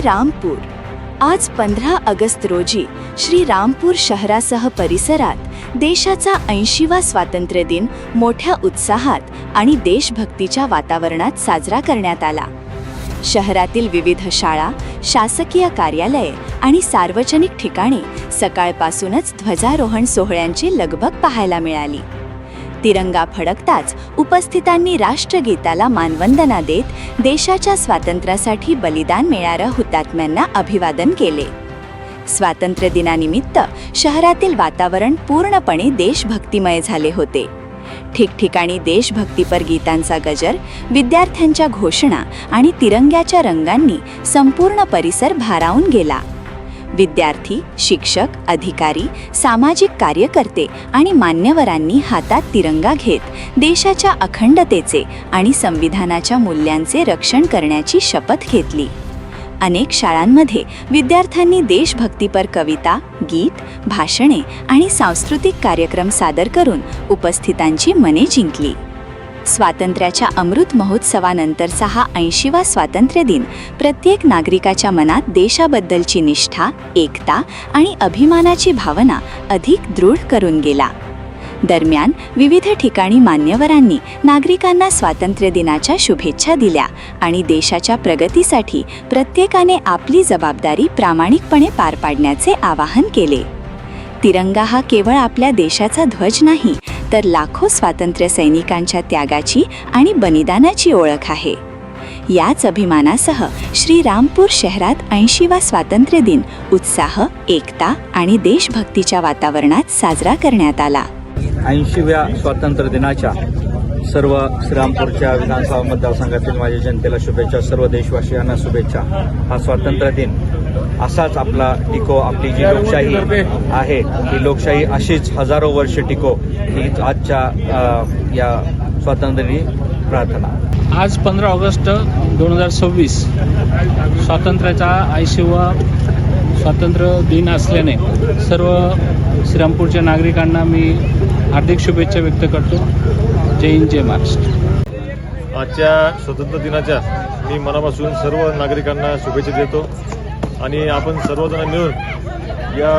श्रीरामपूर। आज 15 ऑगस्ट रोजी श्रीरामपूर शहरासह परिसरात देशाचा 80वा स्वातंत्र्य दिन मोठ्या उत्साहात आणि देशभक्तीच्या वातावरणात साजरा करण्यात आला। शहरातील विविध शाळा, शासकीय कार्यालये आणि सार्वजनिक ठिकाणी सकाळपासूनच ध्वजारोहण सोहळ्यांची लगबग पाहायला मिळाली। तिरंगा फडकताच उपस्थितांनी राष्ट्रगीताला मानवंदना देत देशाच्या स्वातंत्र्यासाठी बलिदान देणाऱ्या हुतात्म्यांना अभिवादन केले। स्वातंत्र्य दिनानिमित्त शहरातील वातावरण पूर्णपणे देशभक्तिमय झाले होते। ठिकठिकाणी देशभक्तीपर गीतांचा गजर, विद्यार्थ्यांच्या घोषणा आणि तिरंग्याच्या रंगांनी संपूर्ण परिसर भारावून गेला। विद्यार्थी, शिक्षक, अधिकारी, सामाजिक कार्यकर्ते आणि मान्यवरांनी हातात तिरंगा घेत देशाच्या अखंडतेचे आणि संविधानाच्या मूल्यांचे रक्षण करण्याची शपथ घेतली। अनेक शाळांमध्ये विद्यार्थ्यांनी देशभक्तीपर कविता, गीत, भाषणे आणि सांस्कृतिक कार्यक्रम सादर करून उपस्थितांची मने जिंकली। स्वातंत्र्याच्या अमृत महोत्सवानंतरचा हा 80वा स्वातंत्र्य दिन प्रत्येक नागरिकाच्या मनात देशाबद्दलची निष्ठा, एकता आणि अभिमानाची भावना अधिक दृढ करून गेला। दरम्यान विविध ठिकाणी मान्यवरांनी नागरिकांना स्वातंत्र्य दिनाच्या शुभेच्छा दिल्या आणि देशाच्या प्रगतीसाठी प्रत्येकाने आपली जबाबदारी प्रामाणिकपणे पार पाडण्याचे आवाहन केले। तिरंगा हा केवळ आपल्या देशाचा ध्वज नाही, तर लाखो स्वातंत्र्य सैनिकांच्या त्यागाची आणि बलिदानाची ओळख आहे। याच अभिमानासह श्रीरामपूर शहरात 80वा स्वातंत्र्य दिन उत्साह, एकता आणि देशभक्तीच्या वातावरणात साजरा करण्यात आला। 80व्या स्वातंत्र्य दिनाच्या सर्व श्रीरामपूरच्या विधानसभा मतदारसंघातील माझ्या जनतेला शुभेच्छा, सर्व देशवासियांना शुभेच्छा। हा स्वातंत्र्य दिन असाच आपला टिको, आपली जी लोकशाही आहे ही लोकशाही अशीच हजारो वर्ष टिको, ही आजच्या या स्वातंत्र्य प्रार्थना। आज 15 ऑगस्ट 2026 स्वातंत्र्याचा 80वा स्वातंत्र्य दिन असल्याने सर्व श्रीरामपूरच्या नागरिकांना मी हार्दिक शुभेच्छा व्यक्त करतो। जय हिंद, जय महाराष्ट्र। आजच्या स्वातंत्र्य दिनाच्या मी मनापासून सर्व नागरिकांना शुभेच्छा देतो आणि आपण सर्वजण मिळून या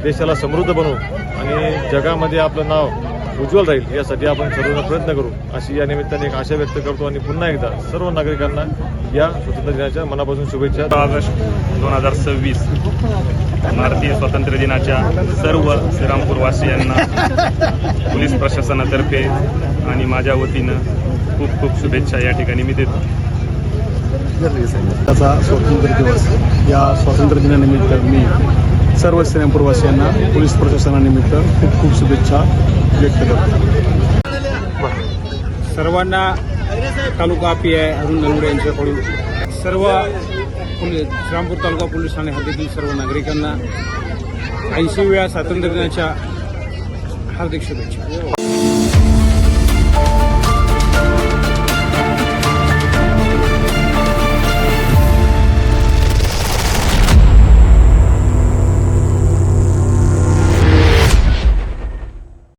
देशाला समृद्ध बनवू आणि जगामध्ये आपलं नाव उज्ज्वल राहील यासाठी आपण सर्वजण प्रयत्न करू, अशी या निमित्ताने एक आशा व्यक्त करतो आणि पुन्हा एकदा सर्व नागरिकांना या स्वातंत्र्य दिनाच्या मनापासून शुभेच्छा। ऑगस्ट 2026 भारतीय स्वातंत्र्य दिनाच्या सर्व श्रीरामपूरवासियांना पोलीस प्रशासनातर्फे आणि माझ्या वतीनं खूप खूप शुभेच्छा या ठिकाणी मी देतो। त्याचा स्वातंत्र्य दिवस, या स्वातंत्र्य दिनानिमित्त मी सर्व श्रीरामपूरवासियांना पोलीस प्रशासनानिमित्त खूप खूप शुभेच्छा व्यक्त करतो। सर्वांना तालुका PI अरुण नलवडे यांच्याकडून सर्व श्रीरामपूर तालुका पोलीस ठाणे हद्दीतील सर्व नागरिकांना 80व्या स्वातंत्र्य दिनाच्या हार्दिक शुभेच्छा।